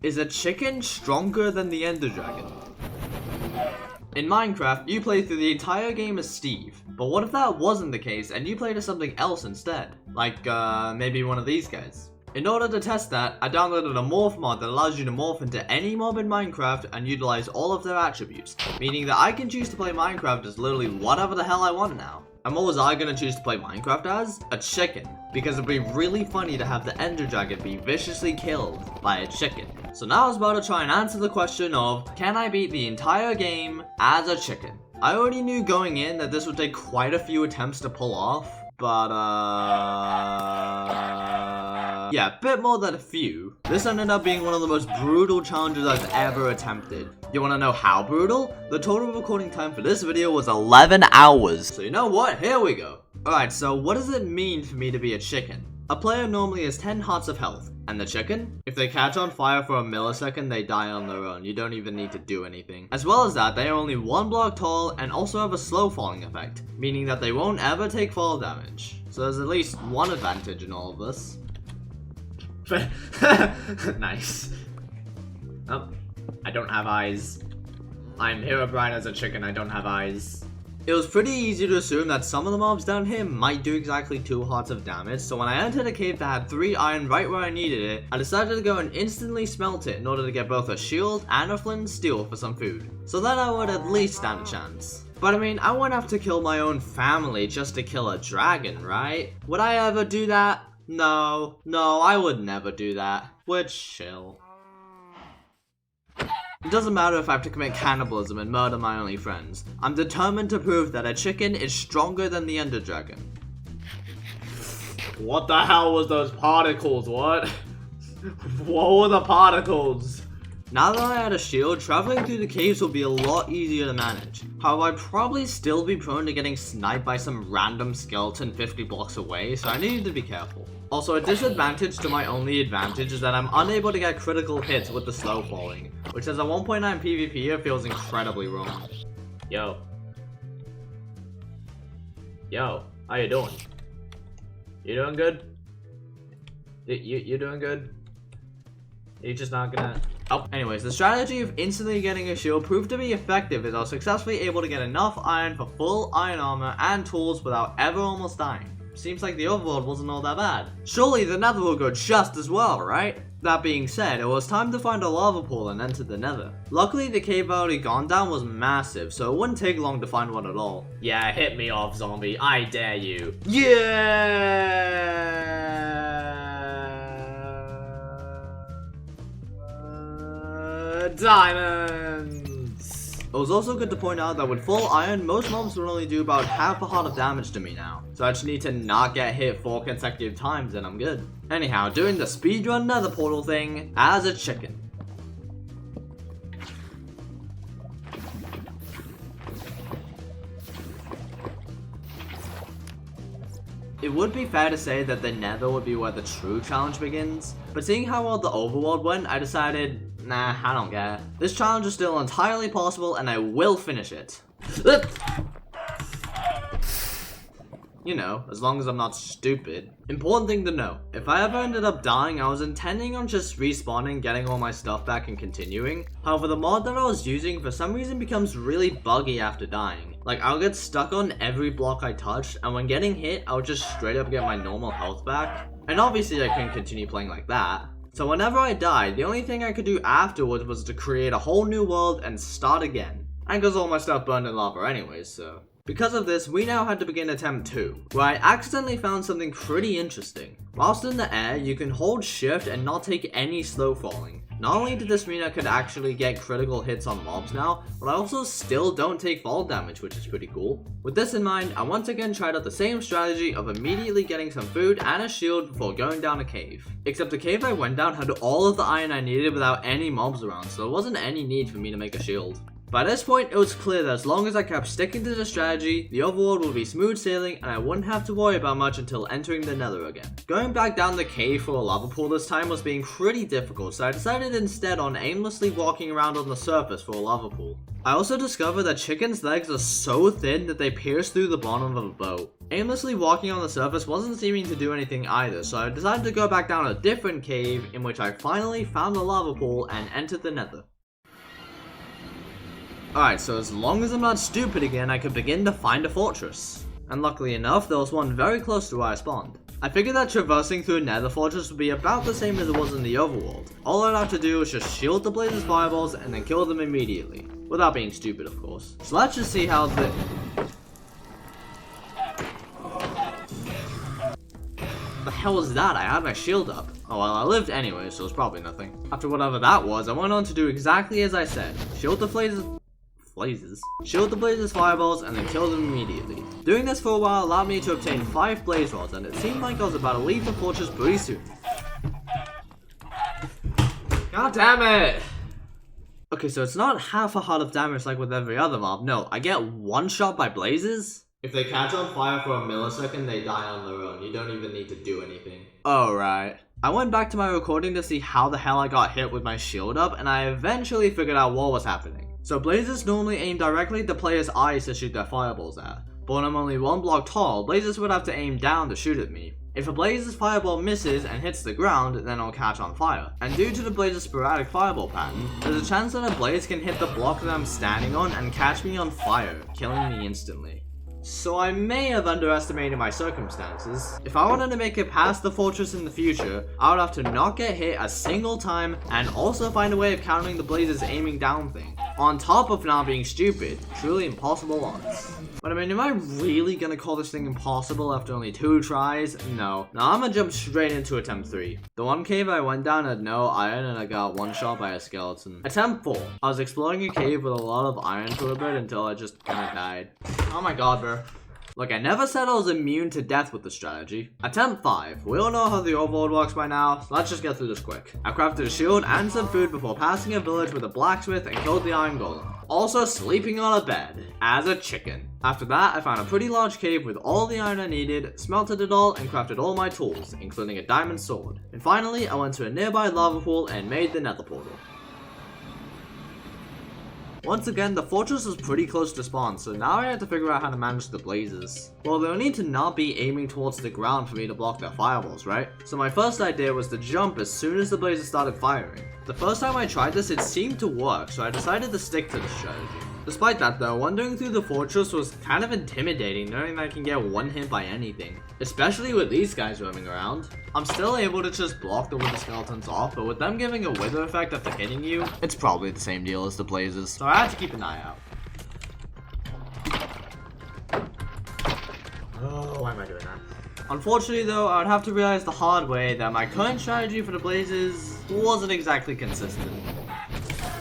Is a chicken stronger than the Ender Dragon? In Minecraft, you play through the entire game as Steve, but what if that wasn't the case and you played as something else instead? Like, maybe one of these guys. In order to test that, I downloaded a morph mod that allows you to morph into any mob in Minecraft and utilize all of their attributes, meaning that I can choose to play Minecraft as literally whatever the hell I want now. And what was I gonna choose to play Minecraft as? A chicken, because it'd be really funny to have the Ender Dragon be viciously killed by a chicken. So now I was about to try and answer the question of, can I beat the entire game as a chicken? I already knew going in that this would take quite a few attempts to pull off, but yeah, a bit more than a few. This ended up being one of the most brutal challenges I've ever attempted. You wanna know how brutal? The total recording time for this video was 11 hours. So you know what? Here we go. Alright, so what does it mean for me to be a chicken? A player normally has 10 hearts of health. And the chicken? If they catch on fire for a millisecond, they die on their own. You don't even need to do anything. As well as that, they are only 1 block tall and also have a slow falling effect, meaning that they won't ever take fall damage. So there's at least one advantage in all of this. Nice. Oh, I don't have eyes. I'm Herobrine as a chicken, I don't have eyes. It was pretty easy to assume that some of the mobs down here might do exactly 2 hearts of damage, so when I entered a cave that had 3 iron right where I needed it, I decided to go and instantly smelt it in order to get both a shield and a flint and steel for some food. So then I would at least stand a chance. But I mean, I wouldn't have to kill my own family just to kill a dragon, right? Would I ever do that? No, I would never do that. We're chill. It doesn't matter if I have to commit cannibalism and murder my only friends. I'm determined to prove that a chicken is stronger than the Ender Dragon. What the hell was those particles? What? What were the particles? Now that I had a shield, traveling through the caves will be a lot easier to manage. However, I'd probably still be prone to getting sniped by some random skeleton 50 blocks away, so I needed to be careful. Also, a disadvantage to my only advantage is that I'm unable to get critical hits with the slow falling, which as a 1.9 PvPer feels incredibly wrong. Yo, how you doing? You doing good? You doing good? You're just not gonna... Oh, anyways, the strategy of instantly getting a shield proved to be effective as I was successfully able to get enough iron for full iron armor and tools without ever almost dying. Seems like the overworld wasn't all that bad. Surely the nether will go just as well, right? That being said, it was time to find a lava pool and enter the nether. Luckily, the cave I already gone down was massive, so it wouldn't take long to find one at all. Yeah, hit me off, zombie. I dare you. Yeah! Diamonds! It was also good to point out that with full iron, most mobs would only do about half a heart of damage to me now. So I just need to not get hit 4 consecutive times and I'm good. Anyhow, doing the speedrun nether portal thing as a chicken. It would be fair to say that the nether would be where the true challenge begins, but seeing how well the overworld went, I decided, nah, I don't care. This challenge is still entirely possible and I will finish it. You know, as long as I'm not stupid. Important thing to know, if I ever ended up dying, I was intending on just respawning, getting all my stuff back and continuing. However, the mod that I was using for some reason becomes really buggy after dying. Like, I'll get stuck on every block I touch, and when getting hit, I'll just straight up get my normal health back. And obviously I couldn't continue playing like that. So whenever I died, the only thing I could do afterwards was to create a whole new world and start again. And cause all my stuff burned in lava anyways, so... Because of this, we now had to begin attempt 2, where I accidentally found something pretty interesting. Whilst in the air, you can hold shift and not take any slow falling. Not only did this mean I could actually get critical hits on mobs now, but I also still don't take fall damage, which is pretty cool. With this in mind, I once again tried out the same strategy of immediately getting some food and a shield before going down a cave. Except the cave I went down had all of the iron I needed without any mobs around, so there wasn't any need for me to make a shield. By this point, it was clear that as long as I kept sticking to the strategy, the overworld would be smooth sailing and I wouldn't have to worry about much until entering the nether again. Going back down the cave for a lava pool this time was being pretty difficult, so I decided instead on aimlessly walking around on the surface for a lava pool. I also discovered that chickens' legs are so thin that they pierce through the bottom of a boat. Aimlessly walking on the surface wasn't seeming to do anything either, so I decided to go back down a different cave in which I finally found a lava pool and entered the nether. Alright, so as long as I'm not stupid again, I could begin to find a fortress. And luckily enough, there was one very close to where I spawned. I figured that traversing through a nether fortress would be about the same as it was in the overworld. All I'd have to do was just shield the blazes' fireballs and then kill them immediately. Without being stupid, of course. So let's just see how the... The hell was that? I had my shield up. Oh well, I lived anyway, so it's probably nothing. After whatever that was, I went on to do exactly as I said. Shield the blazes' fireballs and then kill them immediately. Doing this for a while allowed me to obtain 5 blaze rods, and it seemed like I was about to leave the fortress pretty soon. God damn it! Okay, so it's not half a heart of damage like with every other mob. No, I get one shot by blazes. If they catch on fire for a millisecond, they die on their own. You don't even need to do anything. Oh, right. I went back to my recording to see how the hell I got hit with my shield up, and I eventually figured out what was happening. So blazes normally aim directly at the player's eyes to shoot their fireballs at. But when I'm only 1 block tall, blazes would have to aim down to shoot at me. If a blaze's fireball misses and hits the ground, then it'll catch on fire. And due to the blaze's sporadic fireball pattern, there's a chance that a blaze can hit the block that I'm standing on and catch me on fire, killing me instantly. So I may have underestimated my circumstances. If I wanted to make it past the fortress in the future, I would have to not get hit a single time and also find a way of countering the blazes aiming down thing. On top of not being stupid, truly impossible odds. But I mean, am I really gonna call this thing impossible after only 2 tries? No. Now I'm gonna jump straight into attempt 3. The one cave I went down had no iron and I got one shot by a skeleton. Attempt 4. I was exploring a cave with a lot of iron for a bit until I just kinda died. Oh my god, bro. Look, I never said I was immune to death with the strategy. Attempt 5. We all know how the overworld works by now, so let's just get through this quick. I crafted a shield and some food before passing a village with a blacksmith and killed the iron golem. Also sleeping on a bed, as a chicken. After that, I found a pretty large cave with all the iron I needed, smelted it all, and crafted all my tools, including a diamond sword. And finally, I went to a nearby lava pool and made the nether portal. Once again, the fortress was pretty close to spawn, so now I had to figure out how to manage the blazes. Well, they'll need to not be aiming towards the ground for me to block their fireballs, right? So my first idea was to jump as soon as the blazes started firing. The first time I tried this, it seemed to work, so I decided to stick to the strategy. Despite that though, wandering through the fortress was kind of intimidating, knowing that I can get one hit by anything. Especially with these guys roaming around. I'm still able to just block the wither skeletons off, but with them giving a wither effect after hitting you, it's probably the same deal as the blazes, so I had to keep an eye out. Oh, why am I doing that? Unfortunately though, I would have to realize the hard way that my current strategy for the blazes wasn't exactly consistent.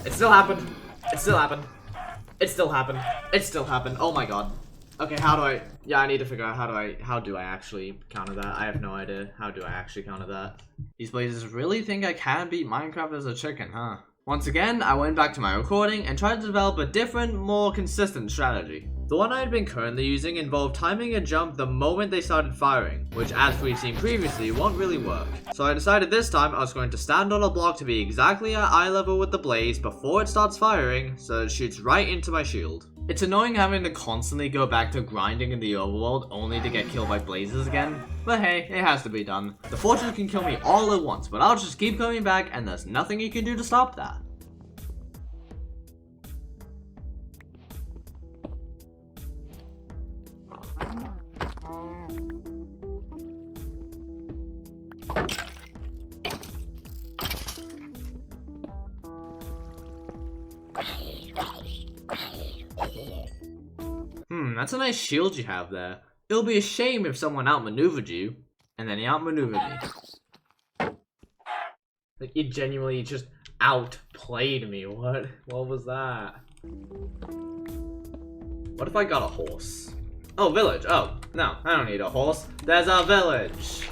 It still happened. It still happened. It still happened. It still happened. Oh my god. Okay, how do I... Yeah, I need to figure out how do I actually counter that? I have no idea. How do I actually counter that? These blazes really think I can beat Minecraft as a chicken, huh? Once again, I went back to my recording and tried to develop a different, more consistent strategy. The one I had been currently using involved timing a jump the moment they started firing, which as we've seen previously won't really work. So I decided this time I was going to stand on a block to be exactly at eye level with the blaze before it starts firing, so it shoots right into my shield. It's annoying having to constantly go back to grinding in the overworld only to get killed by blazes again, but hey, it has to be done. The fortress can kill me all at once, but I'll just keep coming back and there's nothing you can do to stop that. That's a nice shield you have there. It'll be a shame if someone outmaneuvered you, and then he outmaneuvered me. Like, you genuinely just outplayed me. What was that? What if I got a horse? Oh, village. Oh, no, I don't need a horse. There's a village.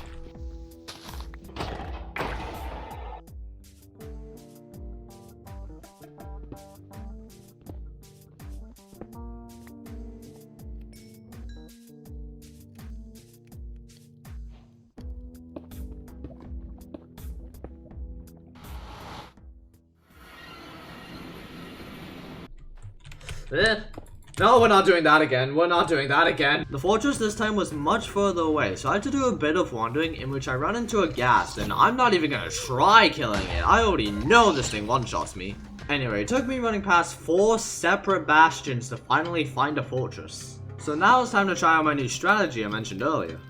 No, we're not doing that again. We're not doing that again. The fortress this time was much further away, so I had to do a bit of wandering in which I ran into a ghast, and I'm not even gonna try killing it. I already know this thing one-shots me. Anyway, it took me running past 4 separate bastions to finally find a fortress. So now it's time to try out my new strategy I mentioned earlier.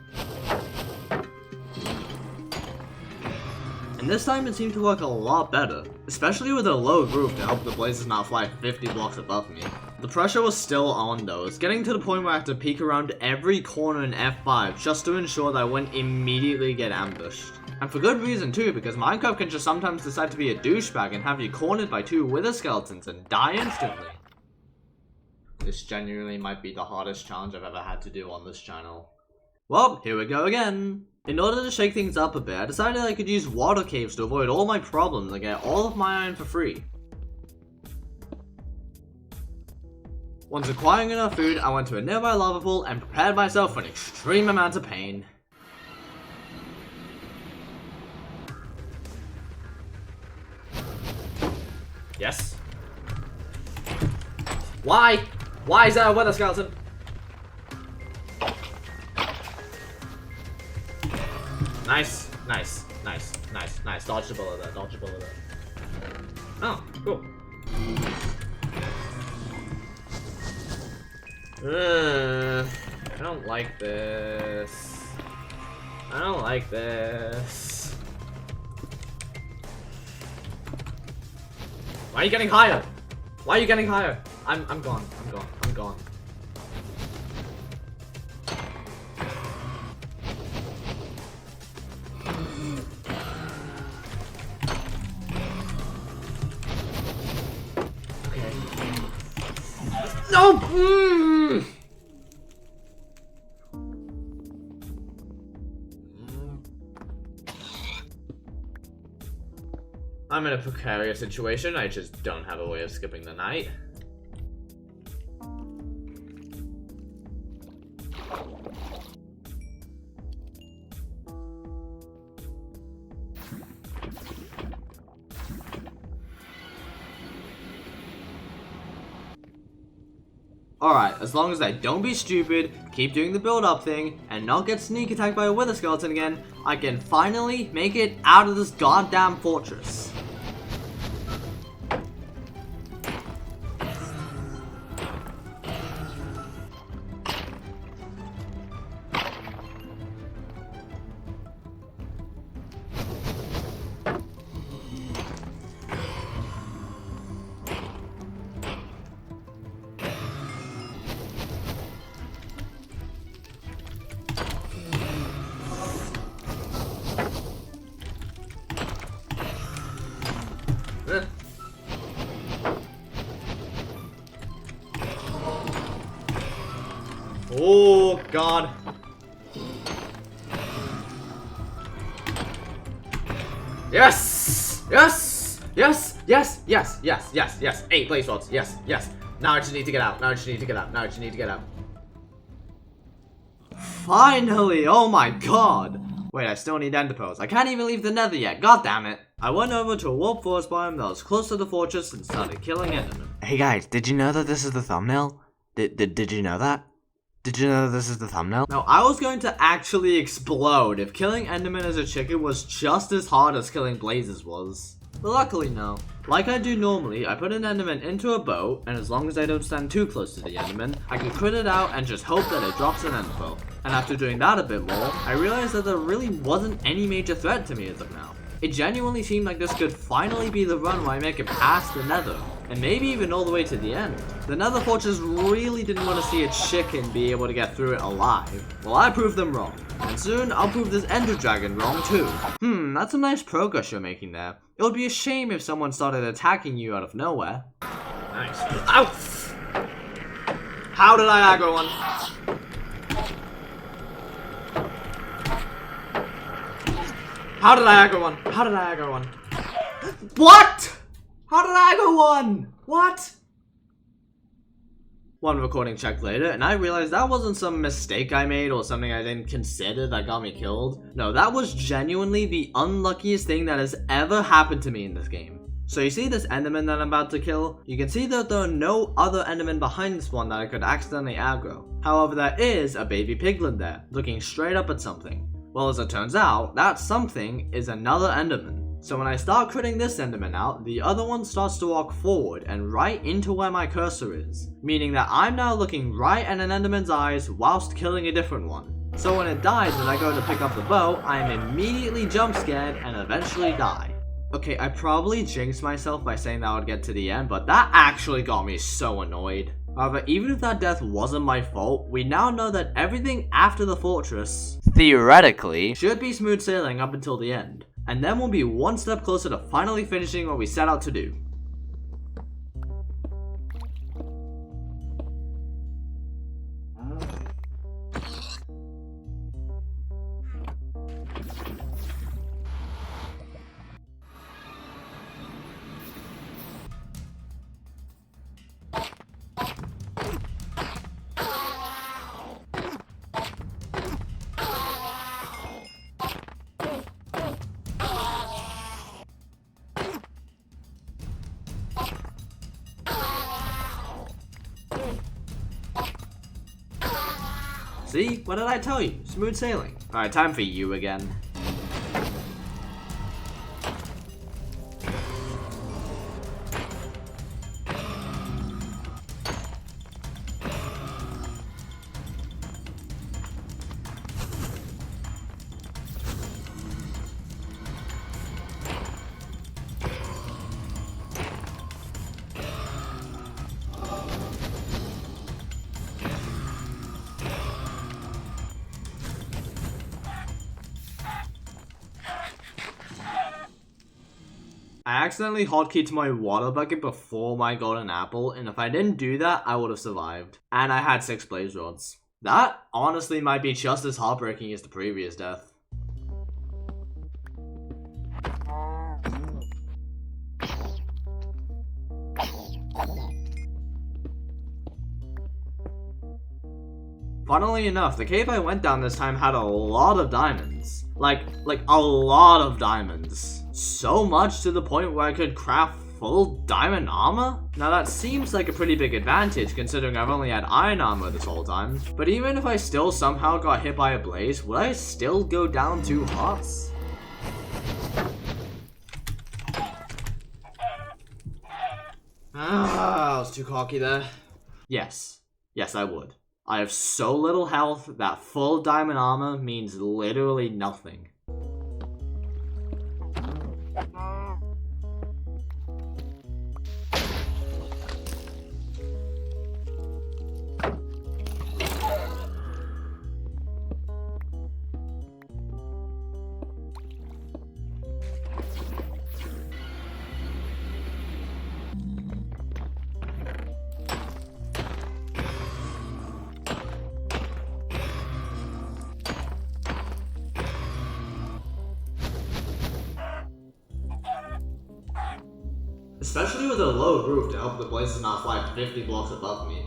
And this time it seemed to work a lot better, especially with a low roof to help the blazes not fly 50 blocks above me. The pressure was still on though, it's getting to the point where I have to peek around every corner in F5 just to ensure that I wouldn't immediately get ambushed. And for good reason too, because Minecraft can just sometimes decide to be a douchebag and have you cornered by 2 wither skeletons and die instantly. This genuinely might be the hardest challenge I've ever had to do on this channel. Well, here we go again. In order to shake things up a bit, I decided I could use water caves to avoid all my problems and get all of my iron for free. Once acquiring enough food, I went to a nearby lava pool and prepared myself for an extreme amount of pain. Yes. Why? Why is there a wither skeleton? Nice, nice, nice, nice, nice. Dodge the bullet there, dodge the bullet there. Oh, cool. I don't like this. I don't like this. Why are you getting higher? Why are you getting higher? I'm gone. I'm gone. I'm gone. Okay. No! I'm in a precarious situation. I just don't have a way of skipping the night. Alright, as long as I don't be stupid, keep doing the build up thing, and not get sneak attacked by a wither skeleton again, I can finally make it out of this goddamn fortress. Oh god. Yes! Yes! Yes! Yes! Yes! Yes! Yes! Yes! 8 blaze rods. Yes! Yes! Now I just need to get out. Now I just need to get out. Now I just need to get out. Finally! Oh my god! Wait, I still need ender pearls. I can't even leave the nether yet. God damn it. I went over to a warp forest biome that was close to the fortress and started killing endermen. Hey guys, did you know that this is the thumbnail? Did you know that? Did you know this is the thumbnail? Now, I was going to actually explode if killing endermen as a chicken was just as hard as killing blazes was. But luckily, no. Like I do normally, I put an enderman into a boat, and as long as I don't stand too close to the enderman, I can crit it out and just hope that it drops an ender pearl. And after doing that a bit more, I realized that there really wasn't any major threat to me as of now. It genuinely seemed like this could finally be the run where I make it past the nether, and maybe even all the way to the end. The nether fortress really didn't want to see a chicken be able to get through it alive. Well, I proved them wrong, and soon I'll prove this ender dragon wrong too. That's some nice progress you're making there. It would be a shame if someone started attacking you out of nowhere. Nice. Ow! How did I aggro one? How did I aggro one? How did I aggro one? What? How did I aggro one? What? One recording check later, and I realized that wasn't some mistake I made or something I didn't consider that got me killed. No, that was genuinely the unluckiest thing that has ever happened to me in this game. So you see this enderman that I'm about to kill? You can see that there are no other endermen behind this one that I could accidentally aggro. However, there is a baby piglin there, looking straight up at something. Well, as it turns out, that something is another enderman. So when I start critting this enderman out, the other one starts to walk forward and right into where my cursor is. Meaning that I'm now looking right at an enderman's eyes whilst killing a different one. So when it dies and I go to pick up the bow, I am immediately jump scared and eventually die. Okay, I probably jinxed myself by saying that I would get to the end, but that actually got me so annoyed. However, even if that death wasn't my fault, we now know that everything after the fortress, theoretically, should be smooth sailing up until the end. And then we'll be one step closer to finally finishing what we set out to do. See? What did I tell you? Smooth sailing. Alright, time for you again. I accidentally hotkeyed to my water bucket before my golden apple, and if I didn't do that, I would have survived. And I had 6 blaze rods. That honestly might be just as heartbreaking as the previous death. Funnily enough, the cave I went down this time had a lot of diamonds. Like a lot of diamonds. So much to the point where I could craft full diamond armor? Now that seems like a pretty big advantage considering I've only had iron armor this whole time. But even if I still somehow got hit by a blaze, would I still go down 2 hearts? I was too cocky there. Yes, I would. I have so little health that full diamond armor means literally nothing. Especially with a low roof to help the blazes not fly 50 blocks above me.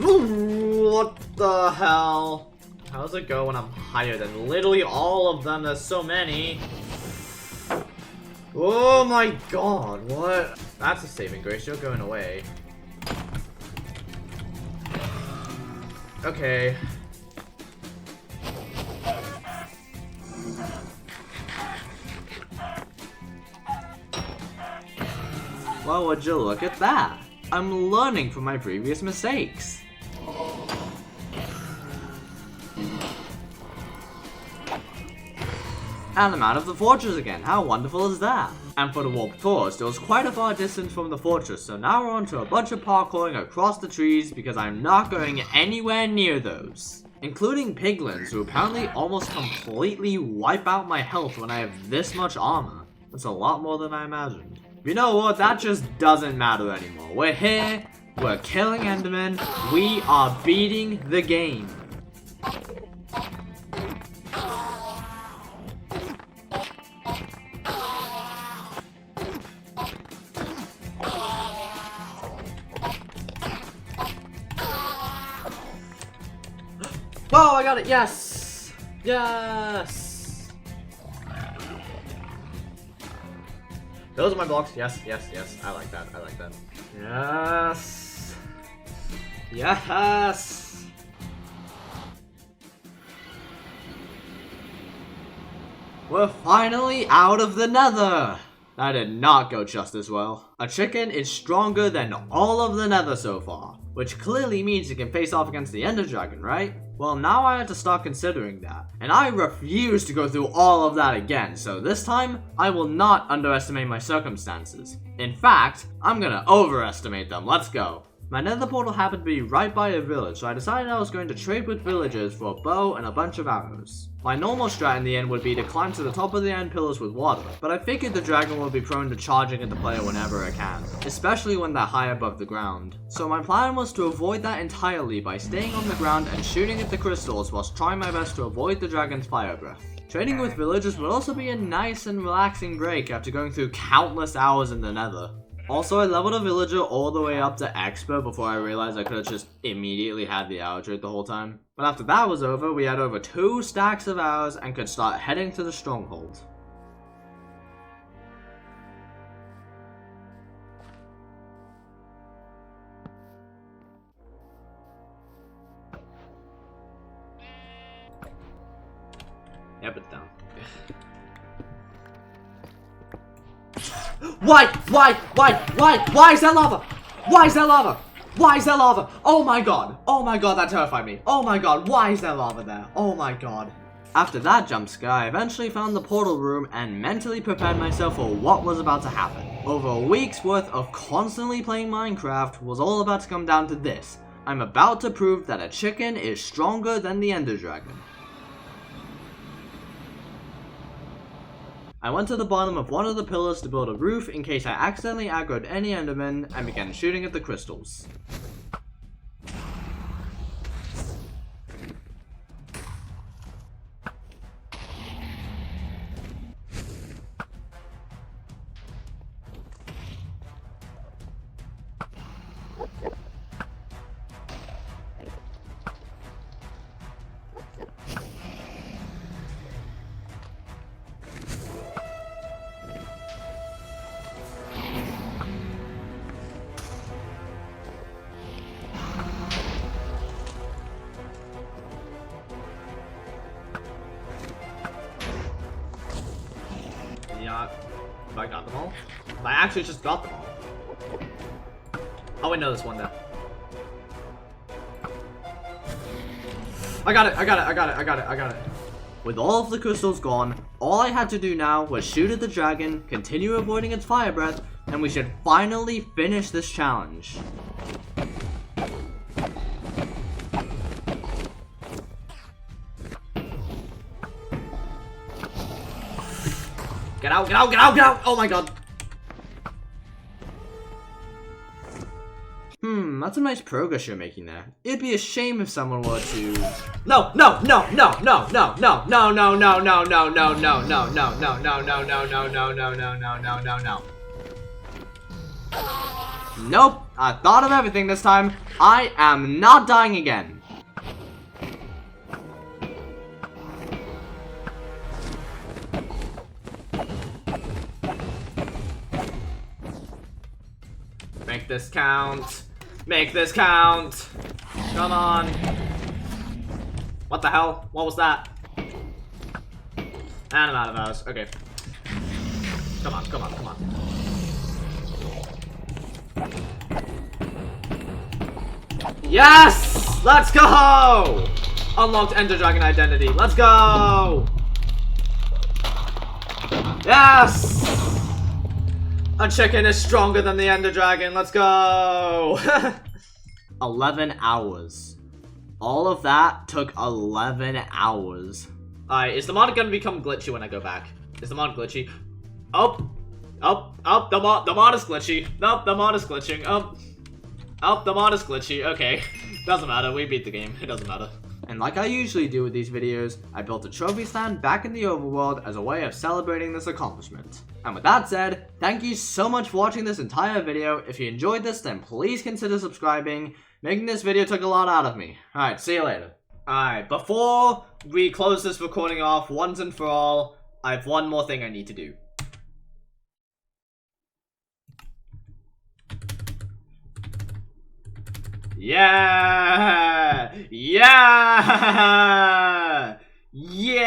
What the hell? How does it go when I'm higher than literally all of them? There's so many. Oh my god, what? That's a saving grace, you're going away. Okay. Well, would you look at that? I'm learning from my previous mistakes. And I'm out of the fortress again. How wonderful is that? And for the warp tours, it was quite a far distance from the fortress, so now we're on to a bunch of parkouring across the trees because I'm not going anywhere near those. Including piglins, who apparently almost completely wipe out my health when I have this much armor. That's a lot more than I imagined. You know what? That just doesn't matter anymore. We're here, we're killing Endermen, we are beating the game. Whoa, I got it, yes! Yes! Those are my blocks, yes, yes, yes, I like that, I like that. Yes! Yes! We're finally out of the nether! That did not go just as well. A chicken is stronger than all of the nether so far, which clearly means it can face off against the ender dragon, right? Well, now I had to start considering that, and I refuse to go through all of that again, so this time, I will not underestimate my circumstances. In fact, I'm gonna overestimate them, let's go. My nether portal happened to be right by a village, so I decided I was going to trade with villagers for a bow and a bunch of arrows. My normal strat in the end would be to climb to the top of the end pillars with water, but I figured the dragon would be prone to charging at the player whenever it can, especially when they're high above the ground. So my plan was to avoid that entirely by staying on the ground and shooting at the crystals whilst trying my best to avoid the dragon's fire breath. Trading with villagers would also be a nice and relaxing break after going through countless hours in the nether. Also, I leveled a villager all the way up to expert before I realized I could have just immediately had the arrow trade the whole time. But after that was over, we had over 2 stacks of arrows and could start heading to the stronghold. Yep, it's down. Why is that lava? Why is that lava? Why is that lava? Oh my god, that terrified me. Oh my god, why is there lava there? Oh my god. After that jump scare, I eventually found the portal room and mentally prepared myself for what was about to happen. Over a week's worth of constantly playing Minecraft was all about to come down to this. I'm about to prove that a chicken is stronger than the ender dragon. I went to the bottom of one of the pillars to build a roof in case I accidentally aggroed any endermen and began shooting at the crystals. Have I got them all? I actually just got them all. Oh, I know this one now. I got it. With all of the crystals gone, all I had to do now was shoot at the dragon, continue avoiding its fire breath, and we should finally finish this challenge. Get out! Oh my god! That's a nice progress you're making there. It'd be a shame if someone were to... No! Nope, I thought of everything this time. I am not dying again. Make this count. Make this count. Come on. What the hell? What was that? And I'm out of arrows. Okay. Come on. Yes! Let's go! Unlocked Ender Dragon identity. Let's go! Yes! A chicken is stronger than the Ender Dragon. Let's go! 11 hours. All of that took 11 hours. Alright, is the mod gonna become glitchy when I go back? Is the mod glitchy? Oh, the mod is glitchy. Nope, the mod is glitching. The mod is glitchy. Okay, doesn't matter. We beat the game. It doesn't matter. And like I usually do with these videos, I built a trophy stand back in the overworld as a way of celebrating this accomplishment. And with that said, thank you so much for watching this entire video. If you enjoyed this, then please consider subscribing. Making this video took a lot out of me. Alright, see you later. Alright, before we close this recording off once and for all, I have one more thing I need to do. Yeah! Yeah! Yeah!